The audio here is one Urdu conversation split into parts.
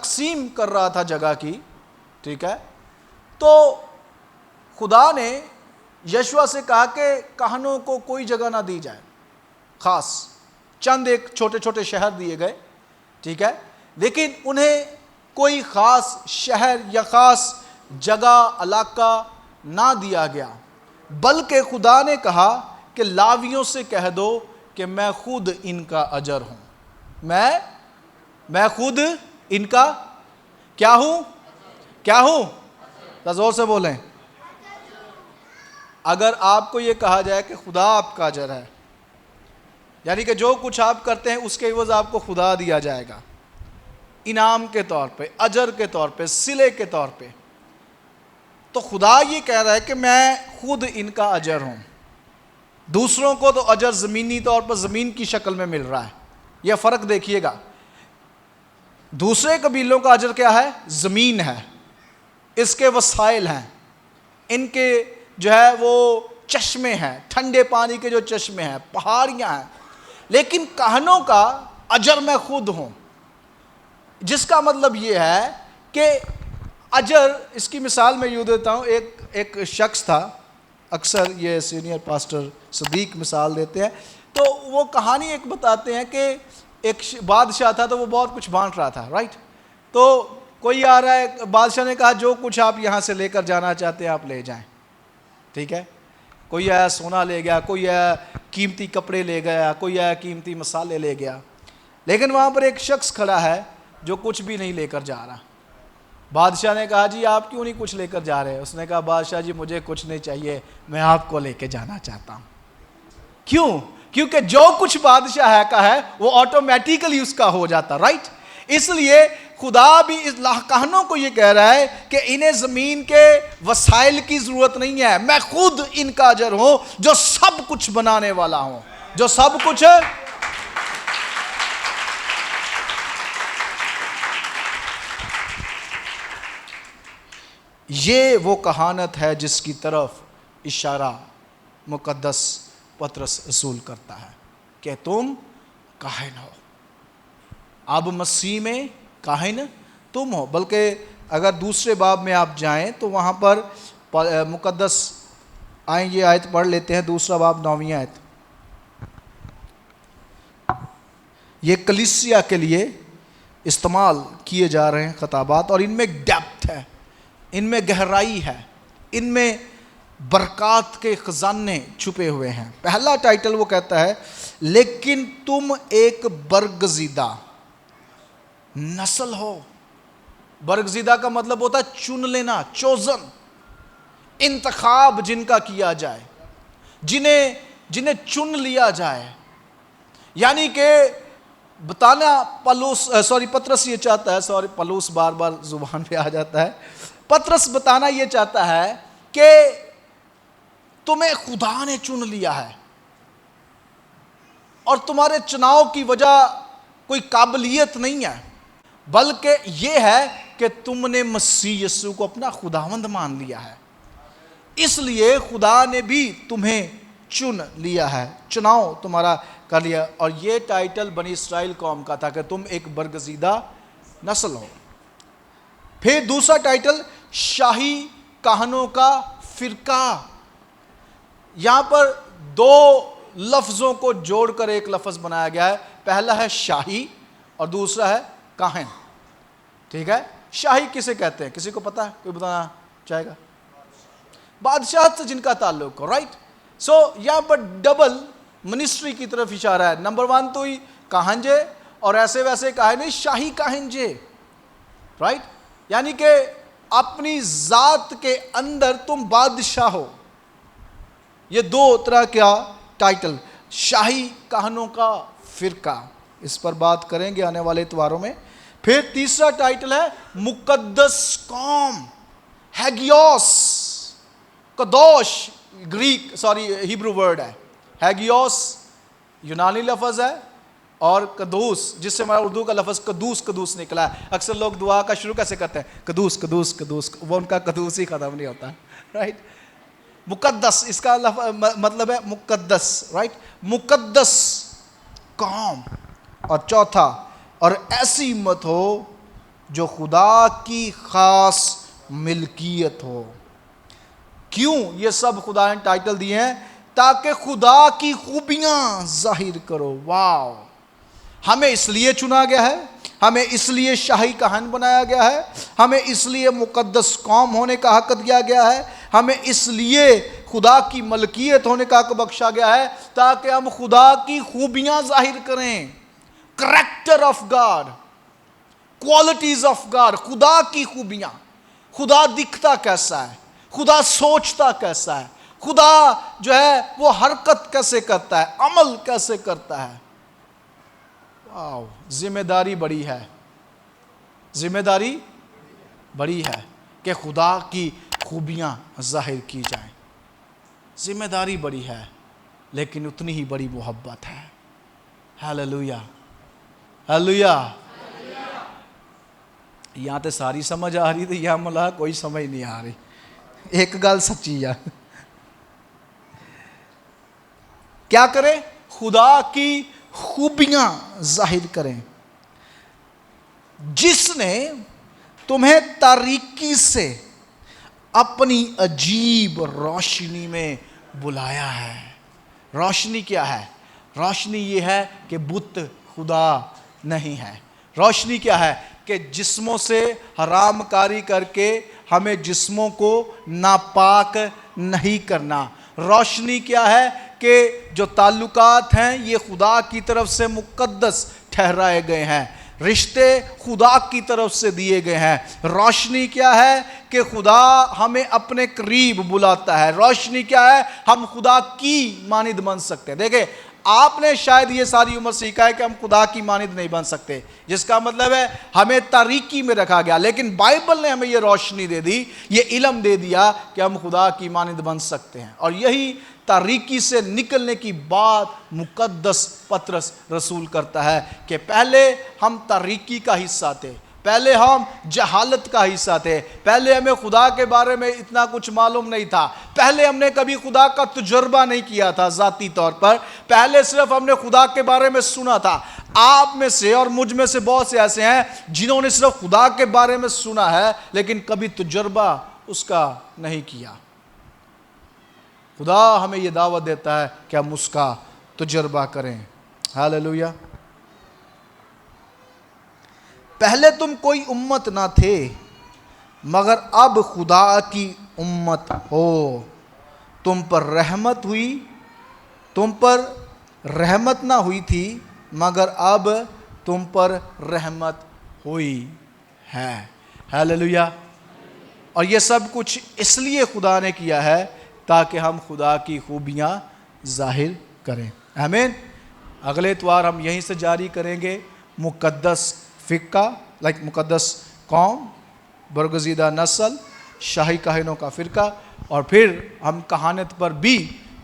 تقسیم کر رہا تھا جگہ کی، ٹھیک ہے، تو خدا نے یشوع سے کہا کہ کہنوں کو کوئی جگہ نہ دی جائے، خاص چند ایک چھوٹے چھوٹے شہر دیے گئے، ٹھیک ہے، لیکن انہیں کوئی خاص شہر یا خاص جگہ علاقہ نہ دیا گیا، بلکہ خدا نے کہا کہ لاویوں سے کہہ دو کہ میں خود ان کا اجر ہوں، میں خود ان کا کیا ہوں، کیا ہوں، زور سے بولیں۔ اگر آپ کو یہ کہا جائے کہ خدا آپ کا اجر ہے، یعنی کہ جو کچھ آپ کرتے ہیں اس کے عوض آپ کو خدا دیا جائے گا، انعام کے طور پہ، اجر کے طور پہ، صلے کے طور پہ، تو خدا یہ کہہ رہا ہے کہ میں خود ان کا اجر ہوں۔ دوسروں کو تو اجر زمینی طور پر زمین کی شکل میں مل رہا ہے، یہ فرق دیکھیے گا۔ دوسرے قبیلوں کا اجر کیا ہے؟ زمین ہے، اس کے وسائل ہیں، ان کے جو ہے وہ چشمے ہیں، ٹھنڈے پانی کے جو چشمے ہیں، پہاڑیاں ہیں، لیکن کہنوں کا اجر میں خود ہوں، جس کا مطلب یہ ہے کہ اجر، اس کی مثال میں یوں دیتا ہوں، ایک شخص تھا، اکثر یہ سینئر پاسٹر صدیق مثال دیتے ہیں، تو وہ کہانی ایک بتاتے ہیں کہ ایک بادشاہ تھا تو وہ بہت کچھ بانٹ رہا تھا، رائٹ، تو کوئی آ رہا ہے، بادشاہ نے کہا جو کچھ آپ یہاں سے لے کر جانا چاہتے ہیں آپ لے جائیں، ٹھیک ہے، کوئی آیا سونا لے گیا، کوئی آیا قیمتی کپڑے لے گیا، کوئی آیا قیمتی مسالے لے گیا، لیکن وہاں پر ایک شخص کھڑا ہے جو کچھ بھی نہیں لے کر جا رہا۔ بادشاہ نے کہا جی آپ کیوں نہیں کچھ لے کر جا رہے؟ اس نے کہا بادشاہ جی مجھے کچھ نہیں چاہیے، میں آپ کو لے کے جانا چاہتا ہوں۔ کیوں؟ کیونکہ جو کچھ بادشاہ کا ہے وہ آٹومیٹیکلی اس کا ہو جاتا، رائٹ۔ اس لیے خدا بھی کہنوں کو یہ کہہ رہا ہے کہ انہیں زمین کے وسائل کی ضرورت نہیں ہے، میں خود ان کا اجر ہوں جو سب کچھ بنانے والا ہوں، جو سب کچھ یہ وہ کہانت ہے جس کی طرف اشارہ مقدس پطرس رسول کرتا ہے کہ تم کاہن ہو۔ اب مسیح میں کاہن تم ہو، بلکہ اگر دوسرے باب میں آپ جائیں تو وہاں پر مقدس آئیں، یہ آیت پڑھ لیتے ہیں، دوسرا باب 9ویں آیت۔ یہ کلیسیا کے لیے استعمال کیے جا رہے ہیں خطابات، اور ان میں ڈیپتھ ہے، ان میں گہرائی ہے، ان میں برکات کے خزانے چھپے ہوئے ہیں۔ پہلا ٹائٹل وہ کہتا ہے لیکن تم ایک برگزیدہ نسل ہو۔ برگزیدہ کا مطلب ہوتا ہے چن لینا، چوزن، انتخاب جن کا کیا جائے، جنہیں چن لیا جائے، یعنی کہ بتانا پطرس یہ چاہتا ہے، پلوس بار بار زبان پہ آ جاتا ہے، پطرس بتانا یہ چاہتا ہے کہ تمہیں خدا نے چن لیا ہے، اور تمہارے چناؤ کی وجہ کوئی قابلیت نہیں ہے، بلکہ یہ ہے کہ تم نے مسیح یسوع کو اپنا خداوند مان لیا ہے، اس لیے خدا نے بھی تمہیں چن لیا ہے، چناؤ تمہارا کر لیا۔ اور یہ ٹائٹل بنی اسرائیل قوم کا تھا کہ تم ایک برگزیدہ نسل ہو۔ پھر دوسرا ٹائٹل شاہی کہنوں کا فرقہ۔ یہاں پر دو لفظوں کو جوڑ کر ایک لفظ بنایا گیا ہے، پہلا ہے شاہی اور دوسرا ہے کاہن، ٹھیک ہے۔ شاہی کسے کہتے ہیں؟ کسی کو پتا ہے؟ کوئی بتانا چاہے گا؟ بادشاہت سے جن کا تعلق ہو، رائٹ۔ سو یہاں پر ڈبل منسٹری کی طرف اشارہ ہے، نمبر 1 تو ہی کاہن جے، اور ایسے ویسے کاہن نہیں، شاہی کاہن جے، رائٹ، یعنی کہ اپنی ذات کے اندر تم بادشاہ ہو۔ یہ دو طرح کا ٹائٹل، شاہی کہنوں کا فرقہ، اس پر بات کریں گے آنے والے اتواروں میں۔ پھر تیسرا ٹائٹل ہے مقدس قوم، ہیگیوس، قدوش ہیبرو ورڈ ہے، ہیگیوس یونانی لفظ ہے، اور قدوس جس سے ہمارا اردو کا لفظ قدوس نکلا ہے۔ اکثر لوگ دعا کا شروع کیسے کرتے ہیں؟ قدوس، وہ ان کا قدوس ہی ختم نہیں ہوتا، رائٹ۔ مقدس، اس کا مطلب ہے مقدس، رائٹ، مقدس قوم۔ اور چوتھا، اور ایسی امت ہو جو خدا کی خاص ملکیت ہو. کیوں یہ سب خدا نے ٹائٹل دیے ہیں؟ تاکہ خدا کی خوبیاں ظاہر کرو. واو! ہمیں اس لیے چنا گیا ہے، ہمیں اس لیے شاہی کہن بنایا گیا ہے، ہمیں اس لیے مقدس قوم ہونے کا حق دیا گیا ہے، ہمیں اس لیے خدا کی ملکیت ہونے کا حق بخشا گیا ہے تاکہ ہم خدا کی خوبیاں ظاہر کریں. Character of God, qualities of God, خدا کی خوبیاں. خدا دکھتا کیسا ہے، خدا سوچتا کیسا ہے، خدا جو ہے وہ حرکت کیسے کرتا ہے، عمل کیسے کرتا ہے. واو! ذمہ داری بڑی ہے، ذمہ داری بڑی ہے کہ خدا کی خوبیاں ظاہر کی جائیں. ذمہ داری بڑی ہے لیکن اتنی ہی بڑی محبت ہے. Hallelujah, hallelujah. یہاں تے ساری سمجھ آ رہی تھی، یہاں ملا کوئی سمجھ نہیں آ رہی. ایک گل سچی ہے. کیا کریں؟ خدا کی خوبیاں ظاہر کریں. جس نے تمہیں تاریکی سے اپنی عجیب روشنی میں بلایا ہے. روشنی کیا ہے؟ روشنی یہ ہے کہ بت خدا نہیں ہے. روشنی کیا ہے؟ کہ جسموں سے حرام کاری کر کے ہمیں جسموں کو ناپاک نہیں کرنا. روشنی کیا ہے؟ کہ جو تعلقات ہیں یہ خدا کی طرف سے مقدس ٹھہرائے گئے ہیں، رشتے خدا کی طرف سے دیے گئے ہیں. روشنی کیا ہے؟ کہ خدا ہمیں اپنے قریب بلاتا ہے. روشنی کیا ہے؟ ہم خدا کی مانند بن سکتے ہیں. دیکھیں، آپ نے شاید یہ ساری عمر سیکھا ہے کہ ہم خدا کی مانند نہیں بن سکتے، جس کا مطلب ہے ہمیں تاریکی میں رکھا گیا. لیکن بائبل نے ہمیں یہ روشنی دے دی، یہ علم دے دیا کہ ہم خدا کی مانند بن سکتے ہیں. اور یہی تاریکی سے نکلنے کی بات مقدس پطرس رسول کرتا ہے کہ پہلے ہم تاریکی کا حصہ تھے، پہلے ہم جہالت کا حصہ تھے، پہلے ہمیں خدا کے بارے میں اتنا کچھ معلوم نہیں تھا، پہلے ہم نے کبھی خدا کا تجربہ نہیں کیا تھا ذاتی طور پر، پہلے صرف ہم نے خدا کے بارے میں سنا تھا. آپ میں سے اور مجھ میں سے بہت سے ایسے ہیں جنہوں نے صرف خدا کے بارے میں سنا ہے لیکن کبھی تجربہ اس کا نہیں کیا. خدا ہمیں یہ دعوت دیتا ہے کہ ہم اس کا تجربہ کریں. ہاللویا. پہلے تم کوئی امت نہ تھے مگر اب خدا کی امت ہو. تم پر رحمت ہوئی، تم پر رحمت نہ ہوئی تھی مگر اب تم پر رحمت ہوئی ہے. ہاللویا. اور یہ سب کچھ اس لیے خدا نے کیا ہے تاکہ ہم خدا کی خوبیاں ظاہر کریں. آمین. اگلے اتوار ہم یہیں سے جاری کریں گے مقدس فقہ، مقدس قوم، برگزیدہ نسل، شاہی کاہنوں کا فرقہ، اور پھر ہم کہانت پر بھی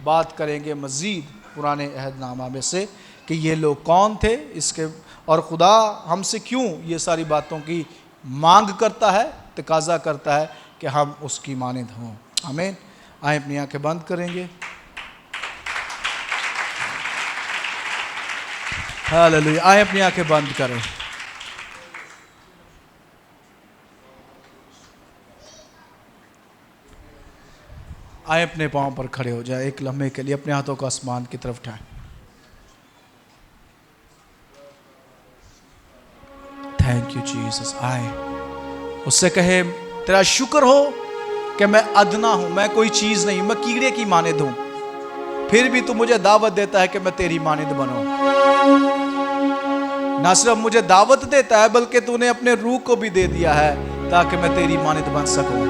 بات کریں گے مزید پرانے عہد نامہ میں سے کہ یہ لوگ کون تھے، اس کے اور خدا ہم سے کیوں یہ ساری باتوں کی مانگ کرتا ہے، تقاضا کرتا ہے کہ ہم اس کی مانند ہوں. آمین. آئیں اپنی آنکھیں بند کریں گے. ہاللویا. آئیں اپنی آنکھیں بند کریں. آئیں اپنے پاؤں پر کھڑے ہو جائیں ایک لمحے کے لیے، اپنے ہاتھوں کو آسمان کی طرف اٹھائیں. Thank you Jesus. آئیں اس سے کہے تیرا شکر ہو کہ میں ادنا ہوں، میں کوئی چیز نہیں، میں کیڑے کی مانند ہوں، پھر بھی تو مجھے دعوت دیتا ہے کہ میں تیری مانند بنوں. نہ صرف مجھے دعوت دیتا ہے بلکہ تو نے اپنے روح کو بھی دے دیا ہے تاکہ میں تیری مانند بن سکوں.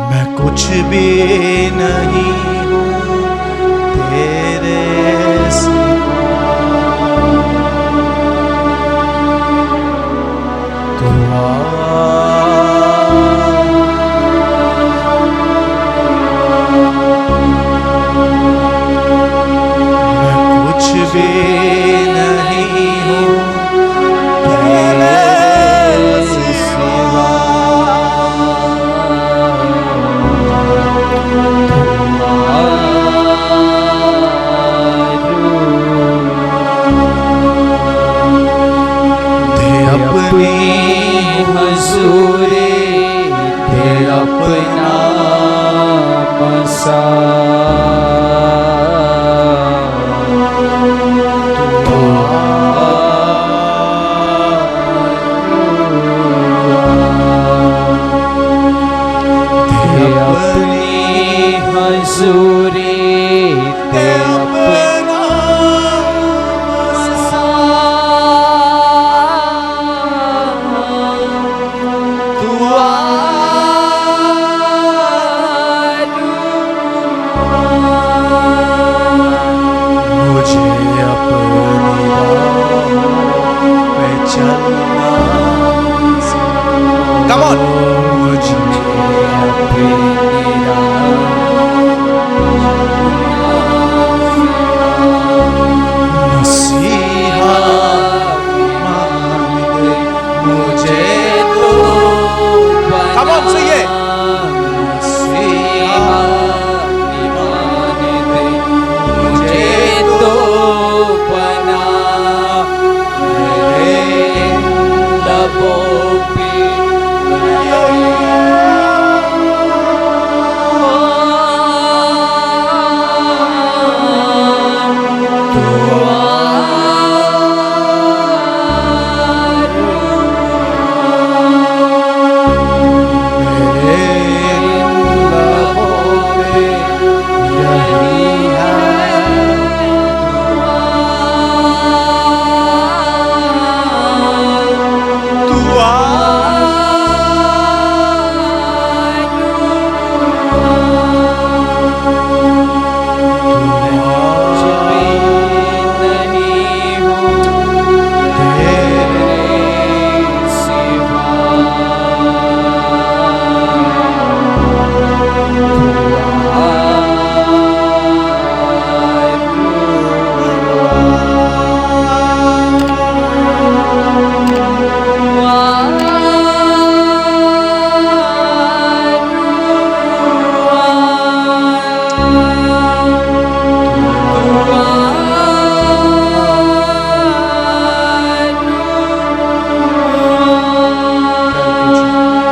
میں کچھ بھی نہیں ہوں تیرے سوا، تو میں کچھ بھی Come on. Come on, say it.